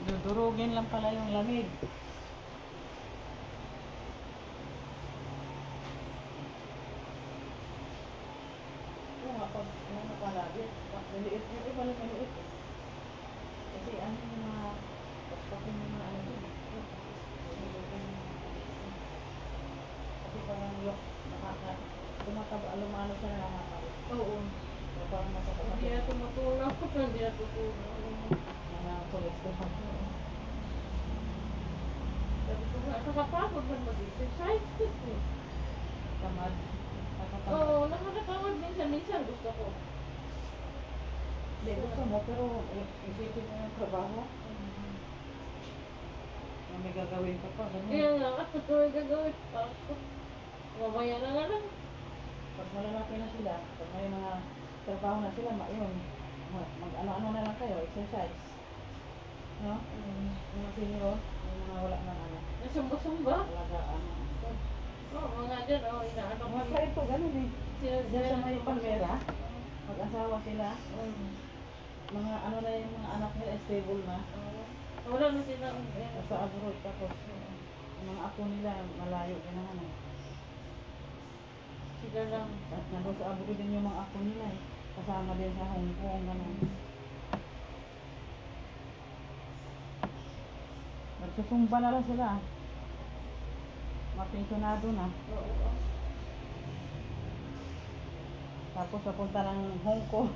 Dudurugin lang pala yung lamig. Oo nga, pag ano palagi, maliit yung iba lang maliit eh. Kasi ano yung mga, pagpakin yung mga ano yun. Dudurugin yung mga palisin. Kasi parang yok, tumataba, lumano siya na nakakawit. Oo. So parang masakit. Hindi na tumutulong. Hindi na tutulong. Mga cholesterol. Sabi ko nga, nakapagod man mag-exercise. Tamad. Oo, nakakatawad minsan gusto ko. Hindi, gusto mo, pero isipin mo yung trabaho. May gagawin ka pa, ganun. Kaya nga, may gagawin pa ako. Mamaya na nga lang. Pag malalaki na sila, pag may mga trabaho na sila, yun, mag-ano-ano na lang kayo, exercise. No? Mga senior, yung mga wala ng ano. Nasumba-sumba? Alagaan. Oo, mga dyan, inaano ko. Mga kaito, ganun eh. Diyan sa may Palmera, mag-asawa sila. Mga ano na yung mga anak nila, stable na. Wala na silang Sa abroad, tapos mga apo nila, malayo din naman eh. Sila lang. Nandun sa abroad din yung mga apo nila eh. Kasama din sa Hong Kong, ganun. Nagsusumba na lang sila. Mapensyonado na. Oo. Tapos papunta ng Hong Kong.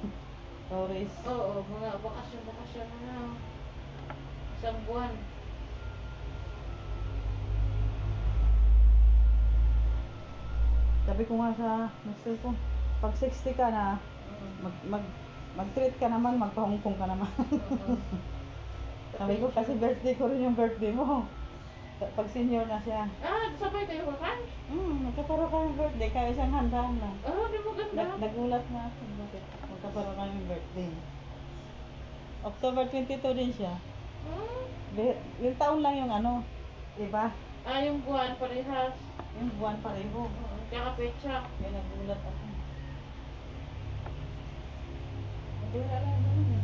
Tourist. Oo, mga bakasyon na lang. Isang buwan. Sabi ko nga sa mister ko, pag 60 ka na, mag-treat ka naman, magpa-Hong Kong ka naman. Sabi ko, kasi birthday ko rin yung birthday mo. Pag senior na siya. Sabay kayo kakan? Magkaparo ka yung birthday, kaya isang handaan lang. Di maganda. Nagulat na ako, bakit magkaparo ka yung birthday. October 22 din siya. Yung taon lang yung ano, iba? Yung buwan parehas. Yung buwan pareho. Kaya petsa. Kaya nagulat ako. Bira lang naman eh.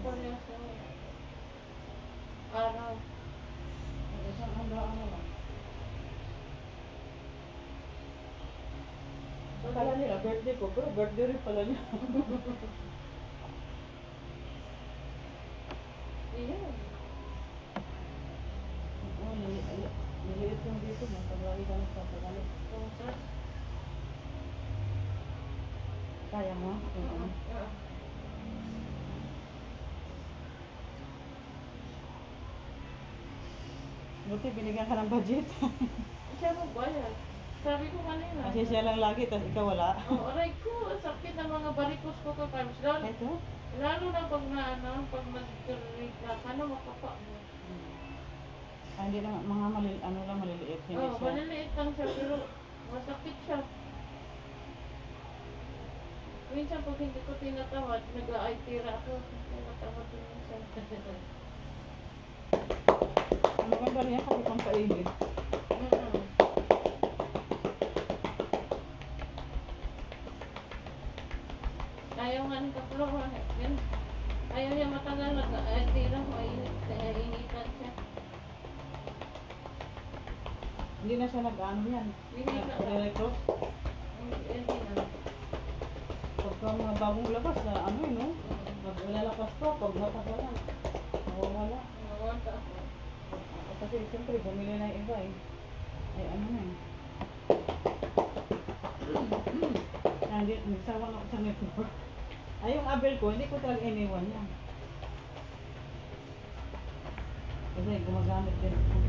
Parehas na. Araw. Isang handaan na lang. Akala nila birthday ko, pero birthday rin pala niya. Iyan. Oo, niliit yung dito mo. Pag lagi ka nagpapagalit. Kaya mo? Buti binigyan ka ng budget. Siya mo bayad. Sabi ko kanina. Kasi siya lang lagi, tapos ikaw wala. Aray ko, sakit ng mga barikos ko kakabs. Ito? Lalo na pag pag nag-turig na ka na makapa mo. Hindi na, mga maliliit. Hindi siya. Maliliit lang siya, pero masakit siya. Minsan pag hindi ko tinatawad, nag-aay tira ako. Tinatawad din minsan. Ang maganda rin yan kasi pang kainit. Ayaw nga ng kaplo. Ayaw niya matagal nag-aay tira. Initan siya. Hindi na siya nag-ano yan. Nag-recross. Hindi na. Pagka mga bagong labas na ano yun, no? Lalakas pa, pag matagalan. Nawawala. Kasi siyempre, bumili na yung iba eh. Ay ano na eh. Hindi, nagsawa na ako sa network. Ay, yung Abel ko, hindi ko talaga iniwan yan. Kasi gumagamit din ako.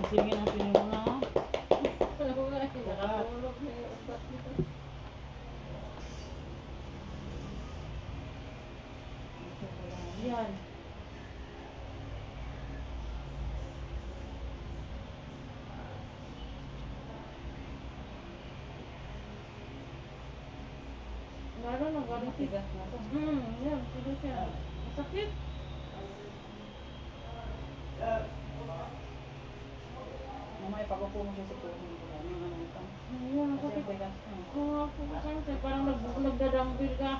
Gisingin natin yung mga Ano nga, nakatulog na yung ubat nito. Yan. Lalo na galing si... matigas na to. Yan, sige siya. Masakit. Mamaya pagupo mo siya sa tubig. Yung ano ito. Yan, Kasi masakit. ang tigas na. Oo, kasi parang nagdadambil ka.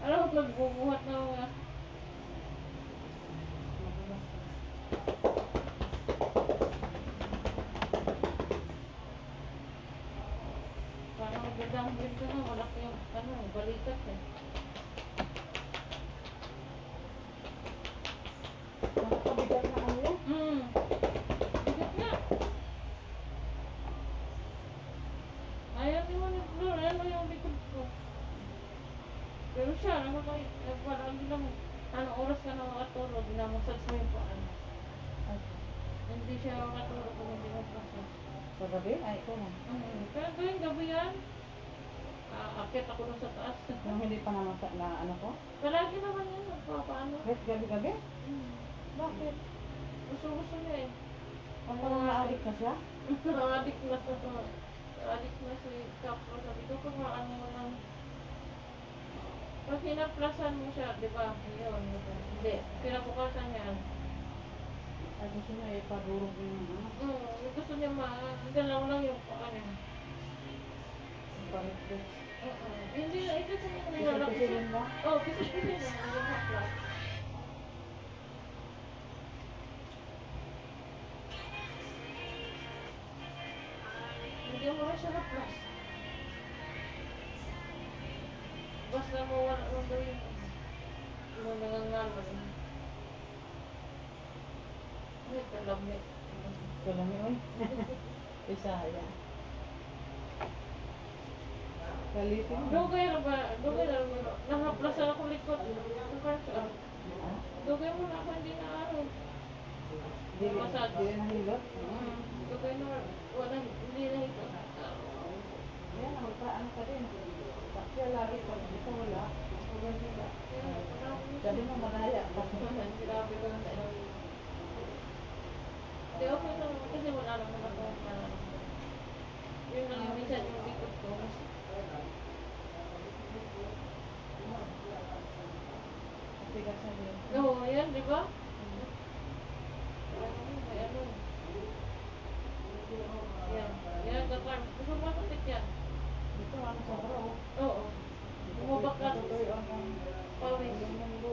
Alam mo, nagbubuhat na mga... Matigas na. Parang nagdadambil ka na. Malaki yung, balikat eh. Nakakabigat na ano yan. Bigat nga. Ayaw ni mo ni Flor, ano yung likod ko. Pero siya, palagi lang, anong oras ka na makatulog, ginamassage mo yung paan. Ay, Hindi siya makatulog kung hindi mag-massage. sa gabi? Ay, ito na. Pero tuwing gabi yan, akit ako dun sa taas. Yung hindi pa na ano ko? Palagi naman yan, nagpapaano. Kahit gabi-gabi? Bakit? Gusto niya eh. Ang parang na-addict na siya? Na-addict na. Na-addict na si Kapro. Sabi ko, paano mo lang. Pag hinaplasan mo siya, di ba? Yun. Hindi. Kinabukasan yan. Ay, gusto niya ipadurog yung ano. Gusto niya galaw lang yung paa niya. Ipa-reflex. Hindi na, ito sa mga nilalaki siya. Kisil-kisilin mo? Oo, kisil-kisil na. Yung haplas. Hindi mo na siya haplas. Basta mawala lang daw yung nangangalan. Ay, kalami. Kalami, oy. Isa, yan. Kalitin mo. Dugay na ba? Nahaplasan ako likod. Dugay mo na ako, hindi na araw. Massage. Di na hilot. Dugay na, hindi na ito. Yan, magpaano ka din. Siya lagi pag ito wala. Sabi mo malaya pa. Sinabi ko na sa'yo. Hindi, okay lang. Kasi wala naman ako nararamdaman. Yun lang yung minsan yung likod ko. Matigas na din. Oo, yan, di ba? May ano. Yan. Yan, kapag. Gusto mo masakit yan? Ito ano sa bro. Oo. Bumabak ka. Natutuyuan ng Pawis. yung bubo.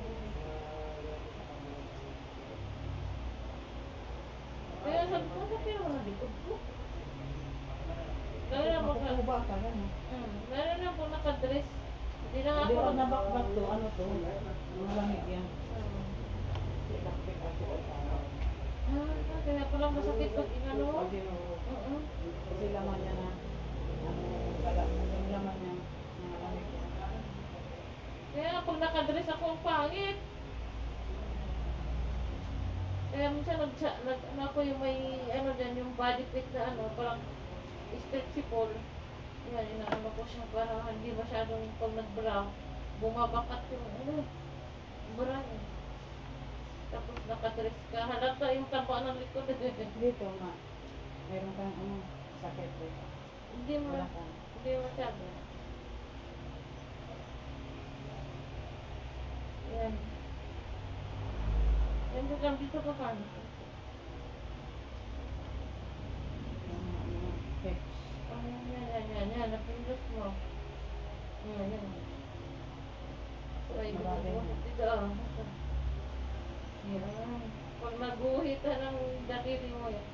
Kaya sabi ko, sakit naman ang likod ko. Lalo na po ka. Makukuba ka gano'n. Lalo na po nakadress. Hindi na Hindi ako. pag nabakbak to, ano to, malamig yan. Kaya pala masakit pag inano. Pag kasi laman niya na, yung laman niya, malamig yan. Kaya pag nakadress ako, ang pangit. Kaya minsan ano ako yung may ano dyan, yung body fit na ano, parang stretchable. Yan, inaano ko siya para hindi masyadong pag nag-bra, bumabakat yung bra niya. Tapos nakadress ka, halata yung taba ng likod. Dito nga, mayroon kang sakit dito. Hindi Wala ka. masyado. Yan. Yan dito ka pa. Fix. Yan. Napindot mo. Yan. Try mo maguhit dito. Yan. Pag maguhit ng daliri mo yan.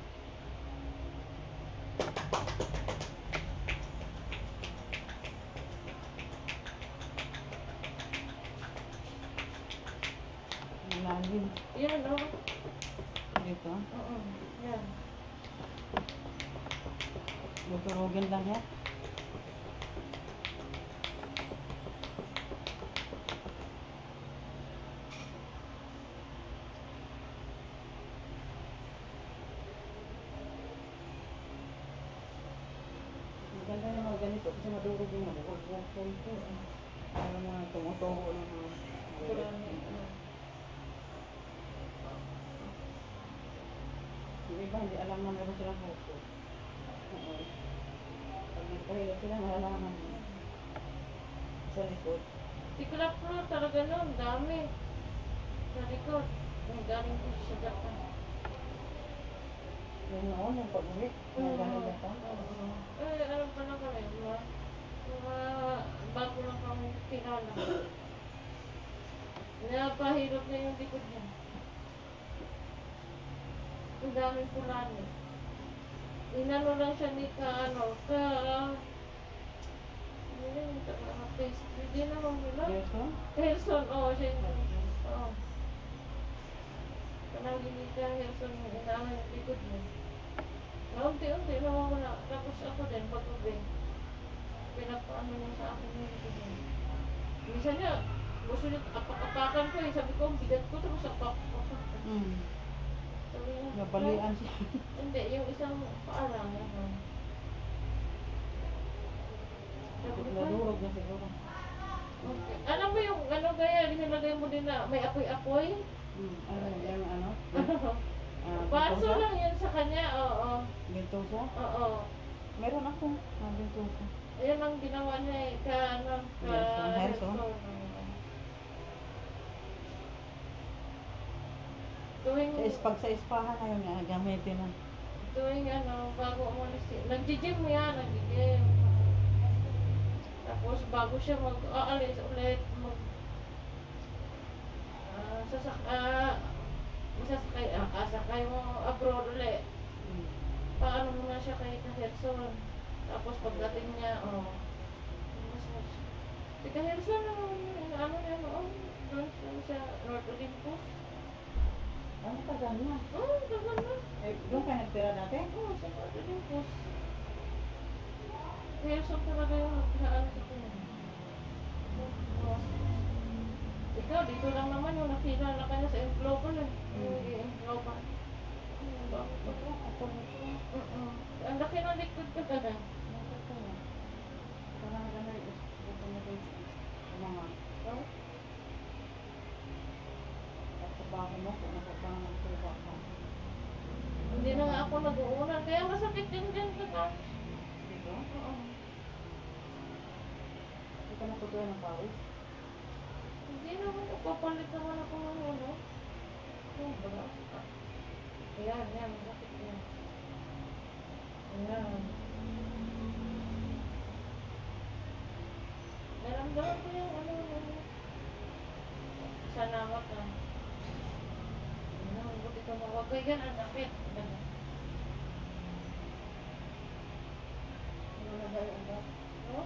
Malalim. Yan, o. Dito. Yan. Luturugin lang yan. Kasi madurog yung madurog po. Parang mga tumutubo ng mga Gulani. yung iba hindi alam na meron silang puso. Oo. Pag nagpahilot sila, malalaman mo. Sa likod. Si Klapro talaga noon, dami. Sa likod. Yung galing ko sa Japan. Yung noon, yung pag-uwi, yung galing Japan. Alam pa lang kami, mga bago lang kami kilala. Napahilot na yung likod niya. Ang daming pulani. Inano lang siya ni ano yung pastry, hindi naman nila. Gerson? Helson, oo, siya yung, oo. Kanangin ni Helson, inaano yung likod niya. Naunti-unti nawawala. Tapos ako din, pag-uwi. Pinapaano niya sa akin yung likod niya. Minsan niya, gusto niya apak-apakan ko eh. Sabi ko, ang bigat ko, tapos apak-apakan ko. Sabi niya, Nabalian siya. hindi, yung isang paalang. Nadurog na siguro. Okay. Alam mo yung ano kaya, nilagay mo din na may apoy-apoy? Ano yung ano? Baso lang yun sa kanya, oo. Bintusa? Oo. Meron ako na bintusa. Ayun ang ginawa niya eh, ka Helson. Tuwing, Pag sa ispahan na yun, gamitin na. tuwing bago umalis, nag-gym yan, nag-gym. Tapos bago siya mag-aalis ulit, kasakay mo abroad ulit. Paano muna siya kay Kaherson. Tapos pagdating niya, si Kaherson ano niya noon, doon sa North Olympus. Ano tagal na? Oo, tagal na. Doon ka nagtira dati? Oo, sa North Olympus. Kaherson talaga yung naghaano sa kanya. Ikaw, dito lang naman yung nakilala ka niya sa Global eh. Yung Global. Ang laki ng likod ka ka. Parang ganun mga at sa baho mo kung nakapang magsuba ka. Hindi na nga ako nag-uunan. Kaya masakit din dyan ka. Dito? Oo. Hindi ka natutuwa ng pawis? Hindi naman. Papalit naman ako ng ulo. Ayan, masakit yan. Ayan. Naramdaman ko yung sa nawak ka. Buti ka mawag. Kaya yan, ang sakit. No?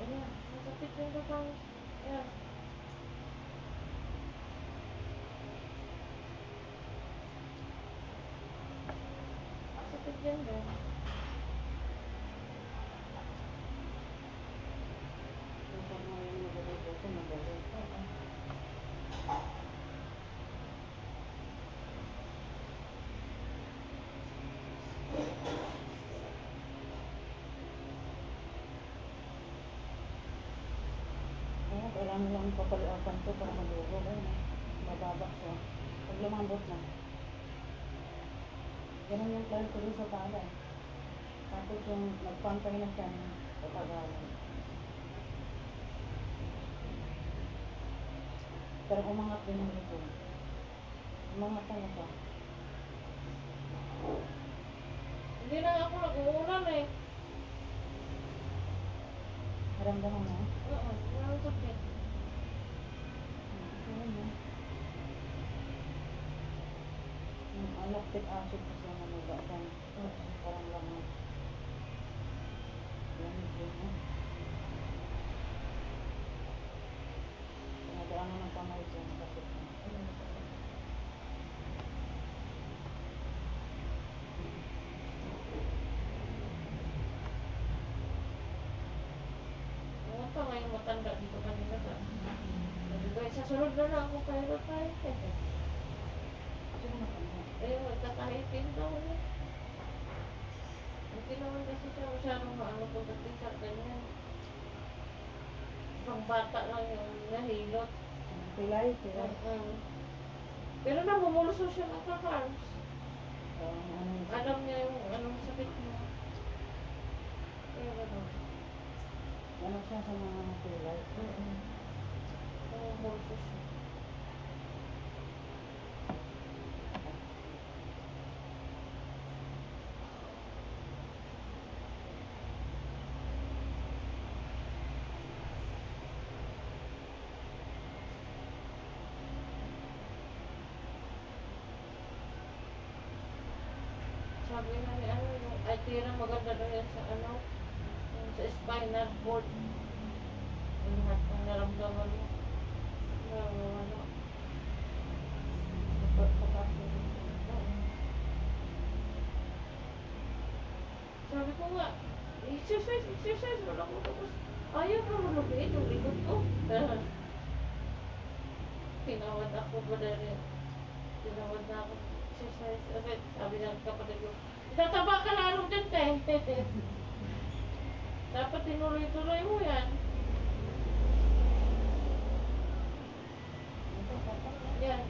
Ayan, masakit yung kapang. Ayan. Masakit yan din. Kapag mo yung magaling ko, magaling. Kailangan lang papaliakan ko para madurog. Mababa siya. Pag lumambot na. Ganun yung plan ko dun sa palay. Tapos yung nagpantay na siya ng patagalan. Pero umangat din yung likod. Umangat talaga. Hindi na ako nag-uulan eh. Naramdaman mo? Oo, walang sakit. Ang lactic acid kasi ang namaga dyan. Parang lamang. Lamig din mo. Pinadaanan ng kamay dyan, nakasip mo. Pumunta ngayong matanda dito kanina sa. Sabi ko, sa sunod na lang ako kayo tayo. Sino matanda? Magkakahitin daw niya. Hindi naman kasi siya masyadong maano pagdating sa ganyan. Pang bata lang yung nahilot. Pilay, pilay. Pero namumulso siya ng kakars. Ano yung Alam niya yung anong sakit niya. Kaya gano'n. ano siya sa mga pilay. Namumulso siya. Sabi nga ni ano, yung Altera maganda daw yan sa ano, yung sa spinal cord. Yung lahat ng naramdaman mo. Nawawala. Sabi ko nga, exercise, wala ko tapos. Ayaw naman lumiit yung likod ko. Tinawad ako ba dahil tinawad na ako exercise. Kasi sabi ng kapatid ko, itataba ka lalo dyan, te. Dapat tinuloy-tuloy mo yan. Yan.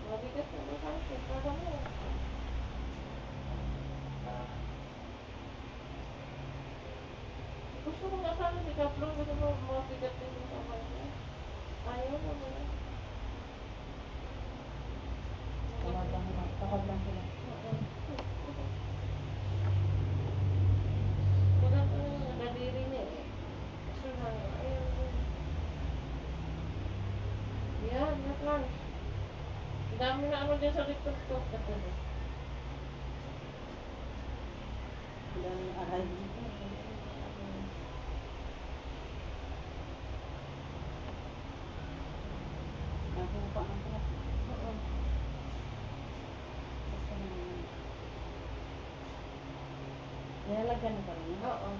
Mabigat na ba kasi? Para mo. Gusto ko nga sana si Kaplong, gusto mo mabigat din yung kamay niya. Ayaw naman. Takad lang sila. Maganda yung nadiri niya eh. Kaso na, ayaw din. Yan, naklar. Ang dami na ano dyan sa likod ko. Ilan aray. Nakuha ng pala. Nilalagyan mo pa rin yun? Oo.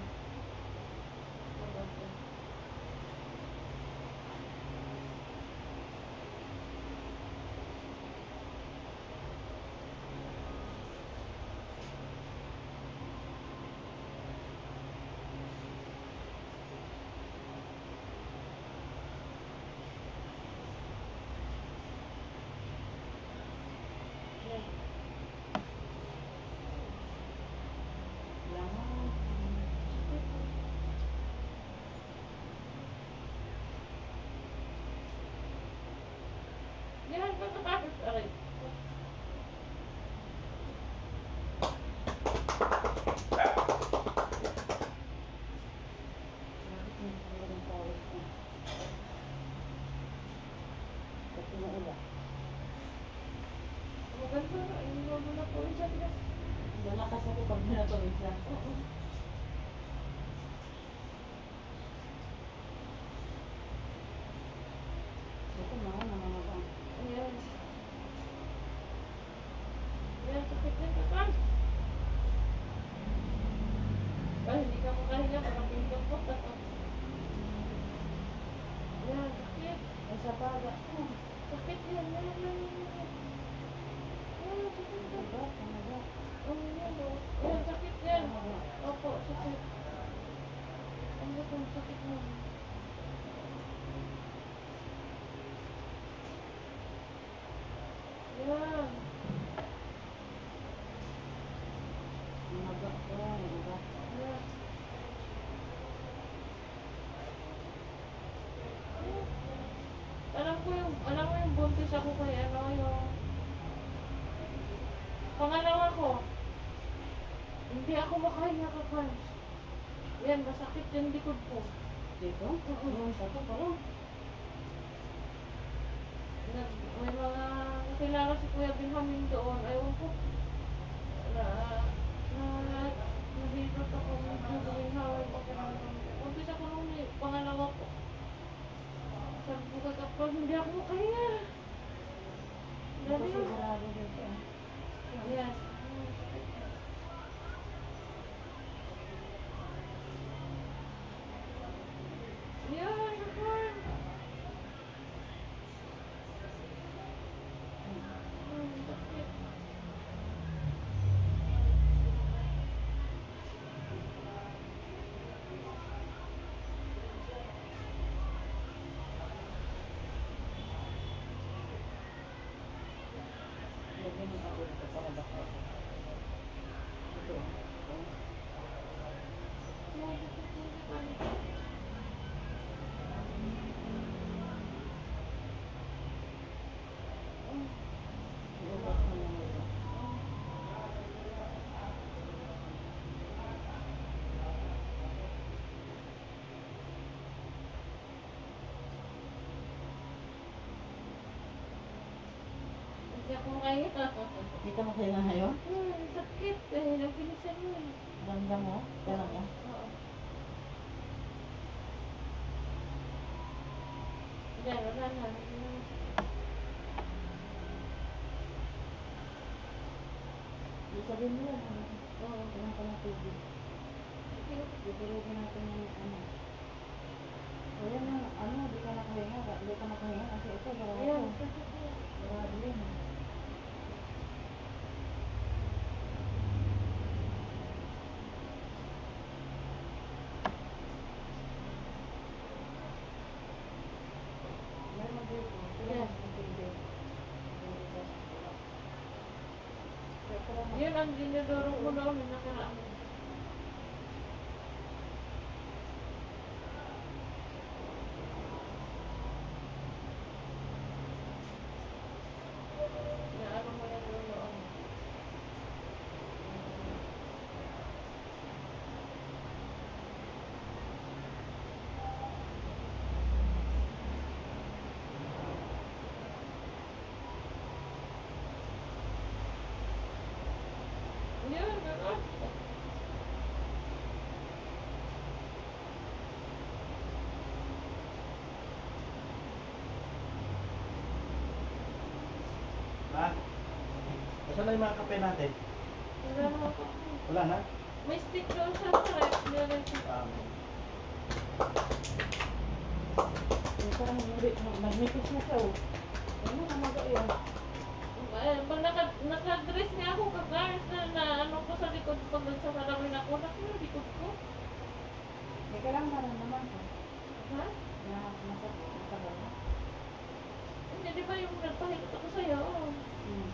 Yan, pagkatapos, aray. Maganda na, ininom mo na po isa ka. Malakas ako pag pinatuloy siya. Ito mga namamabang. Ayan. Ayan, sakit yan, kakal. Ay, hindi ka makahinga, makapindot mo. Ayan, sakit. Ay, sa baga. Sakit yan, yan. Ayan, sakit yan. Yan, o. Ayan, sakit yan. Opo, sakit. Ang sakit mo. Yan. Umaga ko, umaga. Yan. Alam mo yung buntis ako kay ano, yung pangalawa ko. Hindi ako makahinga ka, Carms. Yan, masakit yung likod ko. Dito? Yung sa ito pala. May mga nakilala si Kuya Benjamin doon. Ayaw ko. Nahilot ako. Medyo guminhawa yung pakiramdam ko. Buntis ako nung pangalawa ko. Sabi ko kay Kapag, hindi ako makahinga. Ito sigurado dito. Yan. Yan, Kapag. Sakit. makahinga. Hindi ka makahinga ngayon? Sakit eh, nagpinisan mo eh. Ramdam mo? Kailan mo? Oo. Yan, wala na. Hindi na masakit. Sabihin mo lang, Oo. kailangan ka ng tubig. Dudurugin natin yung ano. O yan na, di ka nakahinga kasi ito, Ayan, barado. sakit yan. Barado yan. Meron mag-dito, Yan. mag-tubig. Yun ang dinudurog mo noon na nakaraan. Na ano mo yan noon. Yun, gano'n. Ha? Nasaan na yung mga kape natin? Wala naman ko. Wala na? May stick doon sa rep. Nilagay ko. Yung parang nagmipis na siya, oh. Ano, namaga yun. Pag naka-dress niya ako, kagaris na ano ko sa likod pag nagsasalamin ako, likod ko. May kailangan maramdaman ko. Ha? Na masakit, matagal na. Hindi, di ba yung nagpahilot ako sa'yo? Hmm.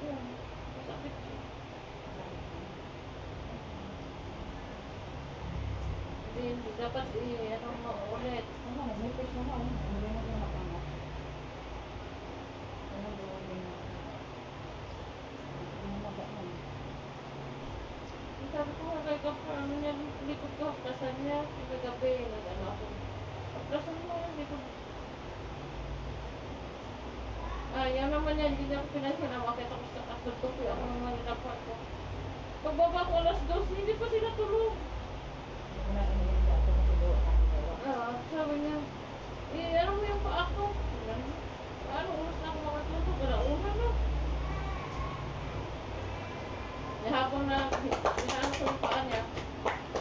Yan. Masakit siya. Hindi, dapat ano mo ulit. Ano, nagmipis na nga, oh. Hindi mo siya matanggap. Ano, durugin na. Namaga na. Sabi ko nga kay Kapra, ano niya, likod ko, haklasan niya, kagabi, nag-ano ako. Haklasan mo yung likod. Yan naman yan, hindi niya ako pinansin, makita ko sa kasuntok, ako naman nilapar ko. Pagbaba ko alas 2, hindi pa sila tulog. Hindi ko na iniinda ito kasi gawa kami gawa. Sabi niya, ano mo yung paa ko? Paano, oras na ako makatulog, alauna na. Hapon na, inaano ko yung paa niya,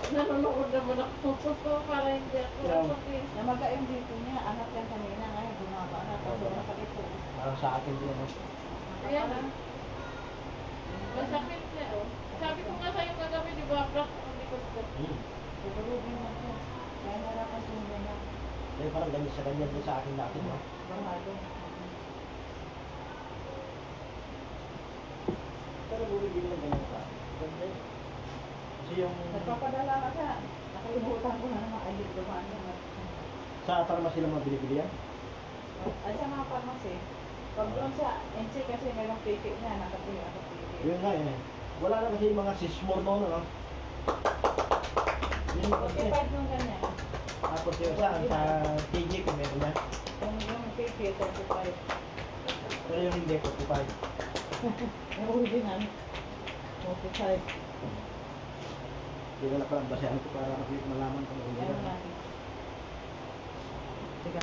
nanonood naman ako para hindi ako masakit. Namaga yung dito niya, anak yan kanina, ngayon bumaba na, tapos masakit po. Parang sa akin din, no? Ayan. Masakit niya, oh. Sabi ko nga sa'yo kagabi, di ba, black ang likod ko. Dudurugin na siya. Kaya narapan siya niya na. Eh, parang ganyan sa ganyan din sa akin dati, no? Barado. Pero bumibili ng ganyan sa akin. Kasi yung Nagpapadala ka siya. Nakalimutan ko na naman. Ay, hindi dumaan na. sa pharmacy lang mabili-bili yan. Ay, sa mga pharmacy. Pag doon sa NC kasi mayroong piki na. Nakapili. Yun nga eh. Wala na kasi yung mga sismore noon, no? Yun yung kasi. 45 nung ganyan. Tapos yung saan, sa TG kung meron yan. Yung piki, 35. Pero yung hindi, 45. Yung original. 45. Hindi na lang parang basahan ko para malaman kung Ano original. lang. Sige,